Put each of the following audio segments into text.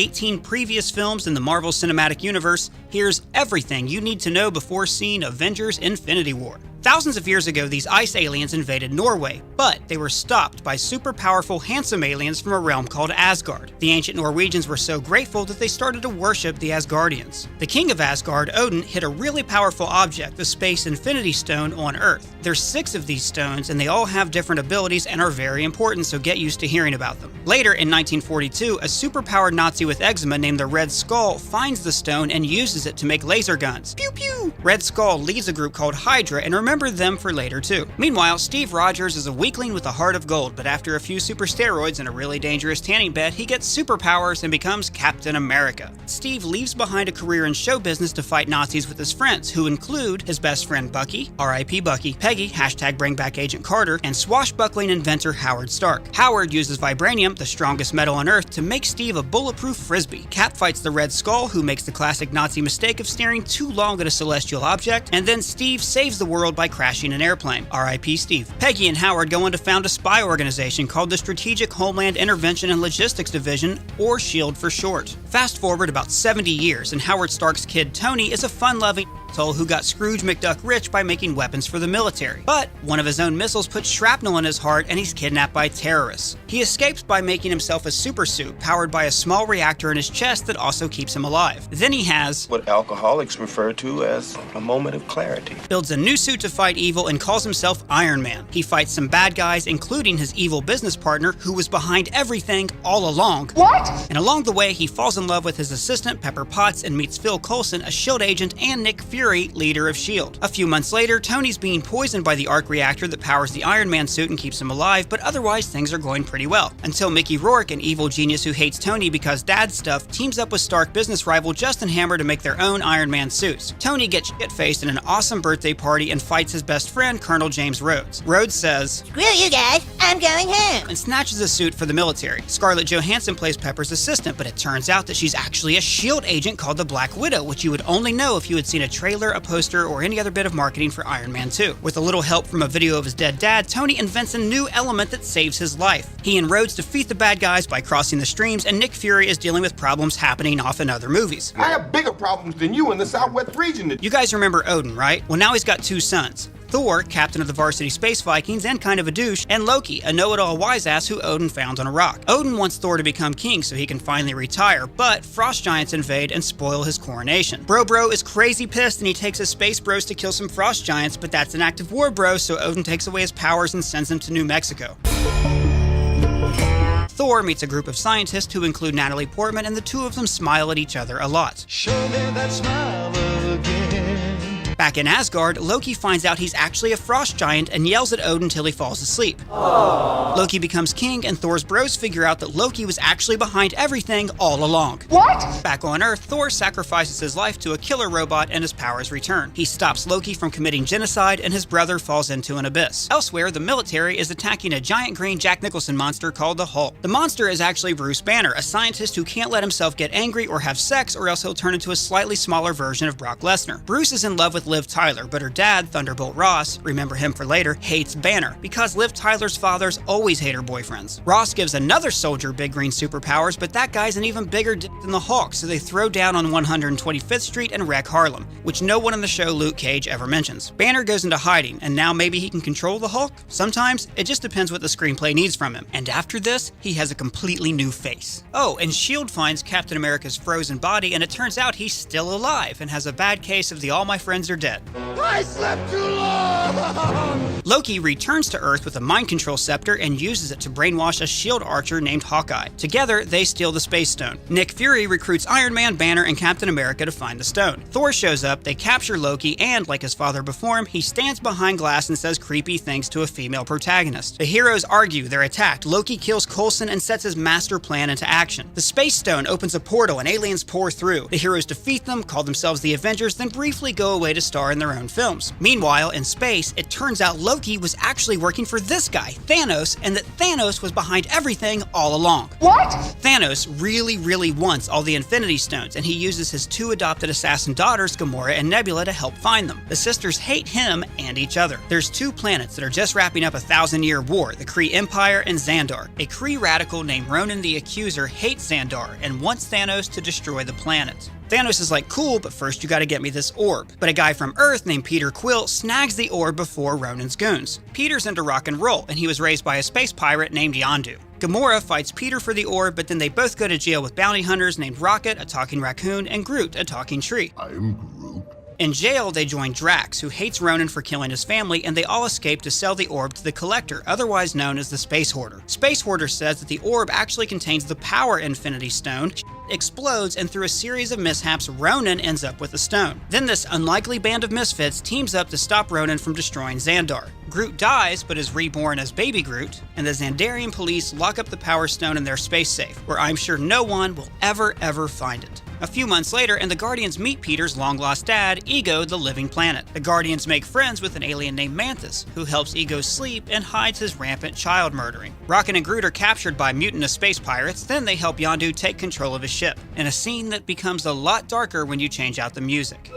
18 previous films in the Marvel Cinematic Universe, here's everything you need to know before seeing Avengers: Infinity War. Thousands of years ago, these ice aliens invaded Norway, but they were stopped by super powerful, handsome aliens from a realm called Asgard. The ancient Norwegians were so grateful that they started to worship the Asgardians. The king of Asgard, Odin, hid a really powerful object, the Space Infinity Stone, on Earth. There's 6 of these stones, and they all have different abilities and are very important, so get used to hearing about them. Later, in 1942, a superpowered Nazi with eczema named the Red Skull finds the stone and uses it to make laser guns. Pew pew! Red Skull leads a group called Hydra, and remember them for later too. Meanwhile, Steve Rogers is a weakling with a heart of gold, but after a few super steroids and a really dangerous tanning bed, he gets superpowers and becomes Captain America. Steve leaves behind a career in show business to fight Nazis with his friends, who include his best friend Bucky, R.I.P. Bucky, Peggy, #Bring Back Agent Carter, and swashbuckling inventor Howard Stark. Howard uses vibranium, the strongest metal on Earth, to make Steve a bulletproof frisbee. Cap fights the Red Skull, who makes the classic Nazi mistake of staring too long at a celestial object, and then Steve saves the world by crashing an airplane. R.I.P. Steve. Peggy and Howard go on to found a spy organization called the Strategic Homeland Intervention and Logistics Division, or SHIELD for short. Fast forward about 70 years, and Howard Stark's kid Tony is a fun-loving asshole who got Scrooge McDuck rich by making weapons for the military. But one of his own missiles puts shrapnel in his heart and he's kidnapped by terrorists. He escapes by making himself a super suit powered by a small reactor in his chest that also keeps him alive. Then he has what alcoholics refer to as a moment of clarity. Builds a new suit to fight evil and calls himself Iron Man. He fights some bad guys, including his evil business partner who was behind everything all along. What? And along the way, he falls in love with his assistant Pepper Potts and meets Phil Coulson, a SHIELD agent, and Nick Fury, leader of SHIELD. A few months later, Tony's being poisoned by the arc reactor that powers the Iron Man suit and keeps him alive, but otherwise things are going pretty well. Until Mickey Rourke, an evil genius who hates Tony because dad stuff, teams up with Stark business rival Justin Hammer to make their own Iron Man suits. Tony gets shit-faced in an awesome birthday party and fights his best friend, Colonel James Rhodes. Rhodes says, "Screw you guys, I'm going home," and snatches a suit for the military. Scarlett Johansson plays Pepper's assistant, but it turns out that she's actually a SHIELD agent called the Black Widow, which you would only know if you had seen a trailer, a poster, or any other bit of marketing for Iron Man 2. With a little help from a video of his dead dad, Tony invents a new element that saves his life. He and Rhodes defeat the bad guys by crossing the streams, and Nick Fury is dealing with problems happening off in other movies. I have bigger problems than you in the Southwest region. You guys remember Odin, right? Well, now he's got 2 sons. Thor, captain of the varsity Space Vikings and kind of a douche, and Loki, a know-it-all wise-ass who Odin found on a rock. Odin wants Thor to become king so he can finally retire, but frost giants invade and spoil his coronation. Bro is crazy pissed and he takes his space bros to kill some frost giants, but that's an act of war, bro, so Odin takes away his powers and sends him to New Mexico. Thor meets a group of scientists who include Natalie Portman, and the two of them smile at each other a lot. Show me that smile again. Back in Asgard, Loki finds out he's actually a frost giant and yells at Odin till he falls asleep. Aww. Loki becomes king, and Thor's bros figure out that Loki was actually behind everything all along. What? Back on Earth, Thor sacrifices his life to a killer robot and his powers return. He stops Loki from committing genocide, and his brother falls into an abyss. Elsewhere, the military is attacking a giant green Jack Nicholson monster called the Hulk. The monster is actually Bruce Banner, a scientist who can't let himself get angry or have sex, or else he'll turn into a slightly smaller version of Brock Lesnar. Bruce is in love with Liv Tyler, but her dad, Thunderbolt Ross, remember him for later, hates Banner, because Liv Tyler's fathers always hate her boyfriends. Ross gives another soldier big green superpowers, but that guy's an even bigger dick than the Hulk, so they throw down on 125th Street and wreck Harlem, which no one in the show Luke Cage ever mentions. Banner goes into hiding, and now maybe he can control the Hulk? Sometimes, it just depends what the screenplay needs from him. And after this, he has a completely new face. Oh, and SHIELD finds Captain America's frozen body, and it turns out he's still alive and has a bad case of the all my friends are dead. I slept too long! Loki returns to Earth with a mind control scepter and uses it to brainwash a SHIELD archer named Hawkeye. Together, they steal the Space Stone. Nick Fury recruits Iron Man, Banner, and Captain America to find the stone. Thor shows up, they capture Loki, and, like his father before him, he stands behind glass and says creepy things to a female protagonist. The heroes argue, they're attacked, Loki kills Coulson and sets his master plan into action. The Space Stone opens a portal and aliens pour through. The heroes defeat them, call themselves the Avengers, then briefly go away to to star in their own films. Meanwhile, in space, it turns out Loki was actually working for this guy, Thanos, and that Thanos was behind everything all along. What? Thanos really wants all the Infinity Stones, and he uses his 2 adopted assassin daughters, Gamora and Nebula, to help find them. The sisters hate him and each other. There's 2 planets that are just wrapping up a 1,000-year war, the Kree Empire and Xandar. A Kree radical named Ronan the Accuser hates Xandar and wants Thanos to destroy the planet. Thanos is like, cool, but first you gotta get me this orb. But a guy from Earth named Peter Quill snags the orb before Ronan's goons. Peter's into rock and roll, and he was raised by a space pirate named Yondu. Gamora fights Peter for the orb, but then they both go to jail with bounty hunters named Rocket, a talking raccoon, and Groot, a talking tree. I am Groot. In jail, they join Drax, who hates Ronan for killing his family, and they all escape to sell the orb to the Collector, otherwise known as the Space Hoarder. Space Hoarder says that the orb actually contains the Power Infinity Stone, explodes, and through a series of mishaps, Ronan ends up with the stone. Then this unlikely band of misfits teams up to stop Ronan from destroying Xandar. Groot dies, but is reborn as Baby Groot, and the Xandarian police lock up the Power Stone in their space safe, where I'm sure no one will ever find it. A few months later, and the Guardians meet Peter's long-lost dad, Ego, the living planet. The Guardians make friends with an alien named Mantis, who helps Ego sleep and hides his rampant child murdering. Rocket and Groot are captured by mutinous space pirates, then they help Yondu take control of his ship, in a scene that becomes a lot darker when you change out the music.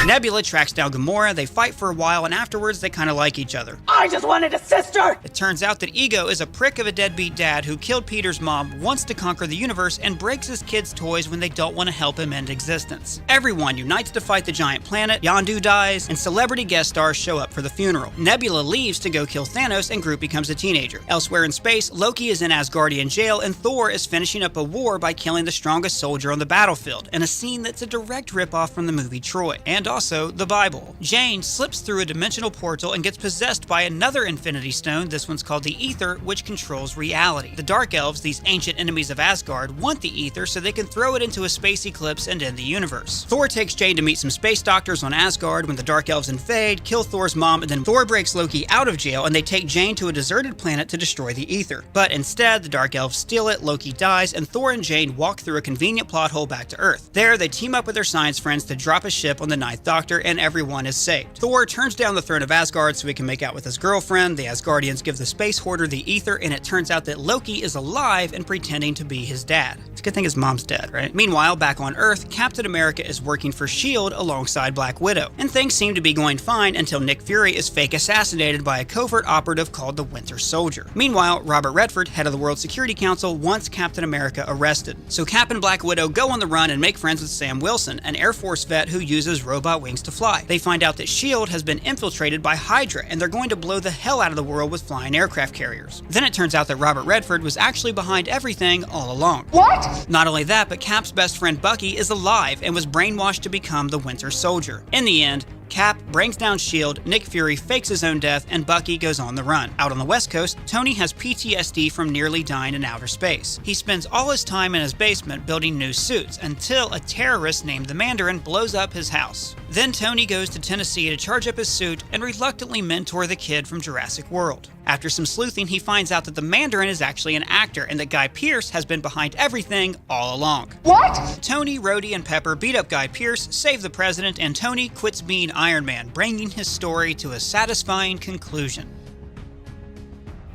Nebula tracks down Gamora, they fight for a while, and afterwards they kinda like each other. I just wanted a sister! It turns out that Ego is a prick of a deadbeat dad who killed Peter's mom, wants to conquer the universe, and breaks his kids' toys when they don't want to help him end existence. Everyone unites to fight the giant planet, Yondu dies, and celebrity guest stars show up for the funeral. Nebula leaves to go kill Thanos, and Groot becomes a teenager. Elsewhere in space, Loki is in Asgardian jail, and Thor is finishing up a war by killing the strongest soldier on the battlefield, in a scene that's a direct ripoff from the movie Troy. And also the Bible. Jane slips through a dimensional portal and gets possessed by another Infinity Stone, this one's called the Ether, which controls reality. The Dark Elves, these ancient enemies of Asgard, want the Ether so they can throw it into a space eclipse and end the universe. Thor takes Jane to meet some space doctors on Asgard when the Dark Elves invade, kill Thor's mom, and then Thor breaks Loki out of jail and they take Jane to a deserted planet to destroy the Ether. But instead, the Dark Elves steal it, Loki dies, and Thor and Jane walk through a convenient plot hole back to Earth. There, they team up with their science friends to drop a ship on the Ninth Doctor, and everyone is saved. Thor turns down the throne of Asgard so he can make out with his girlfriend, the Asgardians give the Space Hoarder the Ether, and it turns out that Loki is alive and pretending to be his dad. It's a good thing his mom's dead, right? Meanwhile, back on Earth, Captain America is working for S.H.I.E.L.D. alongside Black Widow, and things seem to be going fine until Nick Fury is fake assassinated by a covert operative called the Winter Soldier. Meanwhile, Robert Redford, head of the World Security Council, wants Captain America arrested. So Cap and Black Widow go on the run and make friends with Sam Wilson, an Air Force vet who uses robot wings to fly. They find out that S.H.I.E.L.D. has been infiltrated by Hydra, and they're going to blow the hell out of the world with flying aircraft carriers. Then it turns out that Robert Redford was actually behind everything all along. What? Not only that, but Cap's best friend Bucky is alive and was brainwashed to become the Winter Soldier. In the end, Cap brings down S.H.I.E.L.D., Nick Fury fakes his own death, and Bucky goes on the run. Out on the West Coast, Tony has PTSD from nearly dying in outer space. He spends all his time in his basement building new suits until a terrorist named the Mandarin blows up his house. Then Tony goes to Tennessee to charge up his suit and reluctantly mentor the kid from Jurassic World. After some sleuthing, he finds out that the Mandarin is actually an actor and that Guy Pearce has been behind everything all along. What? Tony, Rhodey, and Pepper beat up Guy Pearce, save the president, and Tony quits being Iron Man, bringing his story to a satisfying conclusion.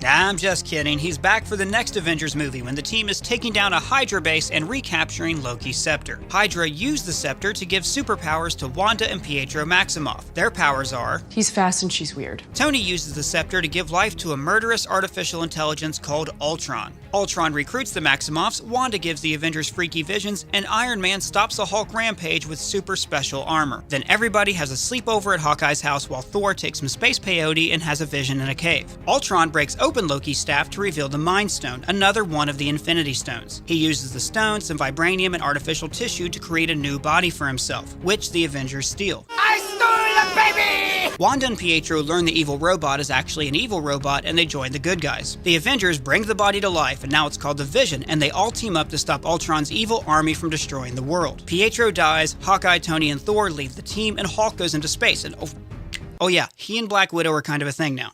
Nah, I'm just kidding. He's back for the next Avengers movie when the team is taking down a Hydra base and recapturing Loki's scepter. Hydra used the scepter to give superpowers to Wanda and Pietro Maximoff. Their powers are: he's fast and she's weird. Tony uses the scepter to give life to a murderous artificial intelligence called Ultron. Ultron recruits the Maximoffs, Wanda gives the Avengers freaky visions, and Iron Man stops a Hulk rampage with super special armor. Then everybody has a sleepover at Hawkeye's house while Thor takes some space peyote and has a vision in a cave. Ultron breaks open Loki's staff to reveal the Mind Stone, another one of the Infinity Stones. He uses the stone, some vibranium, and artificial tissue to create a new body for himself, which the Avengers steal. I stole the baby! Wanda and Pietro learn the evil robot is actually an evil robot, and they join the good guys. The Avengers bring the body to life, and now it's called the Vision, and they all team up to stop Ultron's evil army from destroying the world. Pietro dies, Hawkeye, Tony, and Thor leave the team, and Hulk goes into space, and oh yeah, he and Black Widow are kind of a thing now.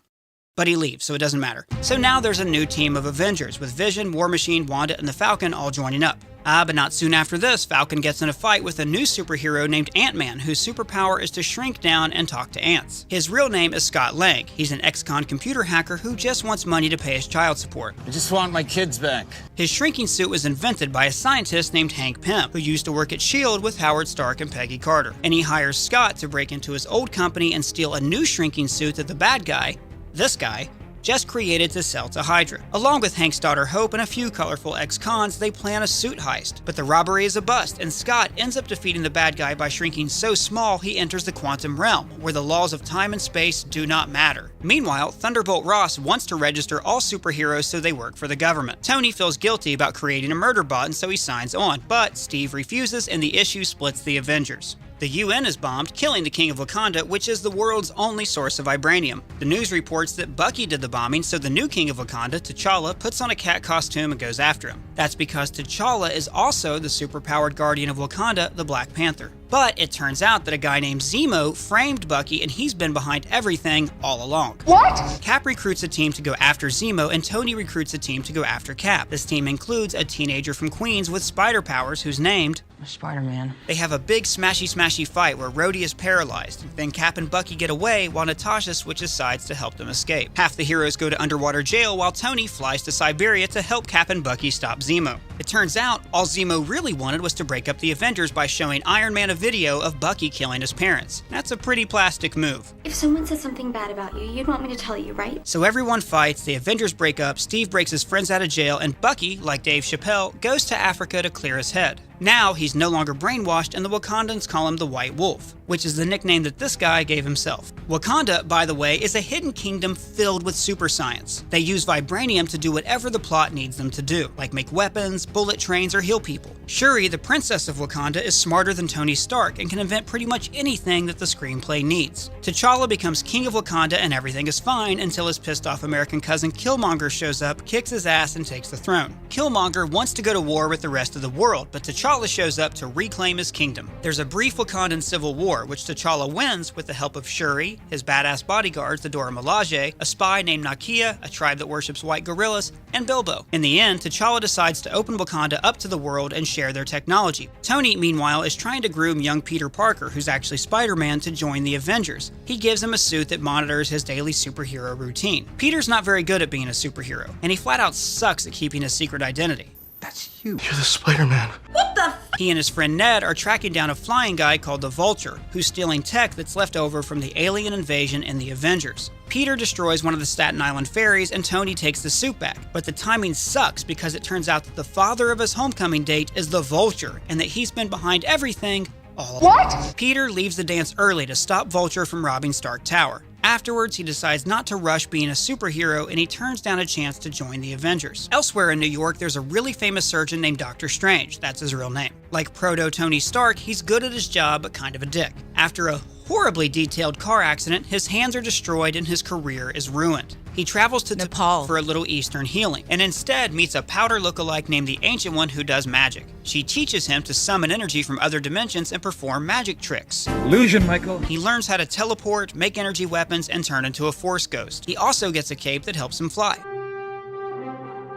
But he leaves, so it doesn't matter. So now there's a new team of Avengers, with Vision, War Machine, Wanda, and the Falcon all joining up. But not soon after this, Falcon gets in a fight with a new superhero named Ant-Man, whose superpower is to shrink down and talk to ants. His real name is Scott Lang. He's an ex-con computer hacker who just wants money to pay his child support. I just want my kids back. His shrinking suit was invented by a scientist named Hank Pym, who used to work at S.H.I.E.L.D. with Howard Stark and Peggy Carter. And he hires Scott to break into his old company and steal a new shrinking suit that the bad guy, this guy, just created to sell to Hydra. Along with Hank's daughter Hope and a few colorful ex-cons, they plan a suit heist. But the robbery is a bust, and Scott ends up defeating the bad guy by shrinking so small he enters the quantum realm, where the laws of time and space do not matter. Meanwhile, Thunderbolt Ross wants to register all superheroes so they work for the government. Tony feels guilty about creating a murder bot, and so he signs on, but Steve refuses and the issue splits the Avengers. The UN is bombed, killing the King of Wakanda, which is the world's only source of vibranium. The news reports that Bucky did the bombing, so the new King of Wakanda, T'Challa, puts on a cat costume and goes after him. That's because T'Challa is also the superpowered guardian of Wakanda, the Black Panther. But it turns out that a guy named Zemo framed Bucky, and he's been behind everything all along. What? Cap recruits a team to go after Zemo, and Tony recruits a team to go after Cap. This team includes a teenager from Queens with spider powers who's named Spider-Man. They have a big smashy fight where Rhodey is paralyzed. Then Cap and Bucky get away while Natasha switches sides to help them escape. Half the heroes go to underwater jail while Tony flies to Siberia to help Cap and Bucky stop Zemo. It turns out all Zemo really wanted was to break up the Avengers by showing Iron Man a video of Bucky killing his parents. That's a pretty plastic move. If someone says something bad about you, you'd want me to tell you, right? So everyone fights, the Avengers break up, Steve breaks his friends out of jail, and Bucky, like Dave Chappelle, goes to Africa to clear his head. Now he's no longer brainwashed, and the Wakandans call him the White Wolf, which is the nickname that this guy gave himself. Wakanda, by the way, is a hidden kingdom filled with super science. They use vibranium to do whatever the plot needs them to do, like make weapons, bullet trains, or heal people. Shuri, the princess of Wakanda, is smarter than Tony Stark and can invent pretty much anything that the screenplay needs. T'Challa becomes king of Wakanda and everything is fine until his pissed off American cousin Killmonger shows up, kicks his ass, and takes the throne. Killmonger wants to go to war with the rest of the world, but T'Challa shows up to reclaim his kingdom. There's a brief Wakandan civil war, which T'Challa wins with the help of Shuri, his badass bodyguards, the Dora Milaje, a spy named Nakia, a tribe that worships white gorillas, and Bilbo. In the end, T'Challa decides to open Wakanda up to the world and share their technology. Tony, meanwhile, is trying to groom young Peter Parker, who's actually Spider-Man, to join the Avengers. He gives him a suit that monitors his daily superhero routine. Peter's not very good at being a superhero, and he flat out sucks at keeping his secret identity. That's you. You're the Spider-Man. What the He and his friend Ned are tracking down a flying guy called the Vulture, who's stealing tech that's left over from the alien invasion in the Avengers. Peter destroys one of the Staten Island ferries and Tony takes the suit back, but the timing sucks because it turns out that the father of his homecoming date is the Vulture, and that he's been behind everything all along. What? Peter leaves the dance early to stop Vulture from robbing Stark Tower. Afterwards, he decides not to rush being a superhero, and he turns down a chance to join the Avengers. Elsewhere in New York, there's a really famous surgeon named Dr. Strange. That's his real name. Like proto-Tony Stark, he's good at his job, but kind of a dick. After a horribly detailed car accident, his hands are destroyed and his career is ruined. He travels to Nepal for a little Eastern healing, and instead meets a powder lookalike named the Ancient One who does magic. She teaches him to summon energy from other dimensions and perform magic tricks. Illusion, Michael. He learns how to teleport, make energy weapons, and turn into a Force ghost. He also gets a cape that helps him fly.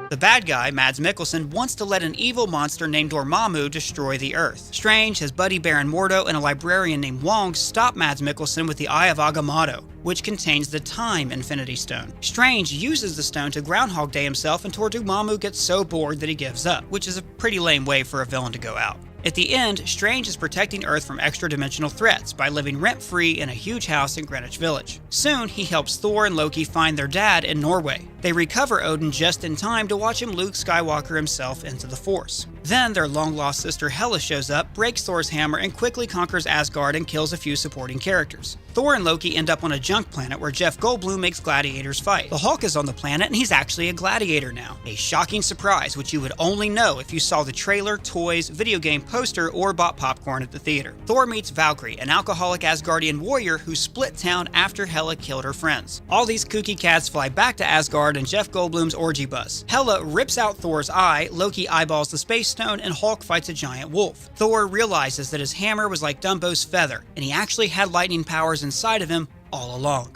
The bad guy, Mads Mikkelsen, wants to let an evil monster named Dormammu destroy the Earth. Strange, his buddy Baron Mordo, and a librarian named Wong stop Mads Mikkelsen with the Eye of Agamotto, which contains the Time Infinity Stone. Strange uses the stone to Groundhog Day himself until Dormammu gets so bored that he gives up, which is a pretty lame way for a villain to go out. At the end, Strange is protecting Earth from extra-dimensional threats by living rent-free in a huge house in Greenwich Village. Soon, he helps Thor and Loki find their dad in Norway. They recover Odin just in time to watch him Luke Skywalker himself into the Force. Then their long-lost sister Hela shows up, breaks Thor's hammer, and quickly conquers Asgard and kills a few supporting characters. Thor and Loki end up on a junk planet where Jeff Goldblum makes gladiators fight. The Hulk is on the planet and he's actually a gladiator now. A shocking surprise which you would only know if you saw the trailer, toys, video game poster, or bought popcorn at the theater. Thor meets Valkyrie, an alcoholic Asgardian warrior who split town after Hela killed her friends. All these kooky cats fly back to Asgard and Jeff Goldblum's orgy bus. Hela rips out Thor's eye, Loki eyeballs the space stone, and Hulk fights a giant wolf. Thor realizes that his hammer was like Dumbo's feather, and he actually had lightning powers inside of him all along.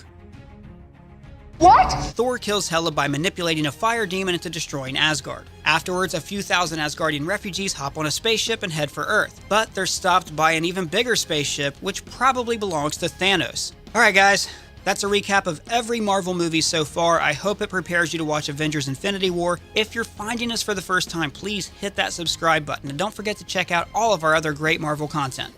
What? Thor kills Hela by manipulating a fire demon into destroying Asgard. Afterwards, a few thousand Asgardian refugees hop on a spaceship and head for Earth, but they're stopped by an even bigger spaceship, which probably belongs to Thanos. Alright guys, that's a recap of every Marvel movie so far. I hope it prepares you to watch Avengers Infinity War. If you're finding us for the first time, please hit that subscribe button, and don't forget to check out all of our other great Marvel content.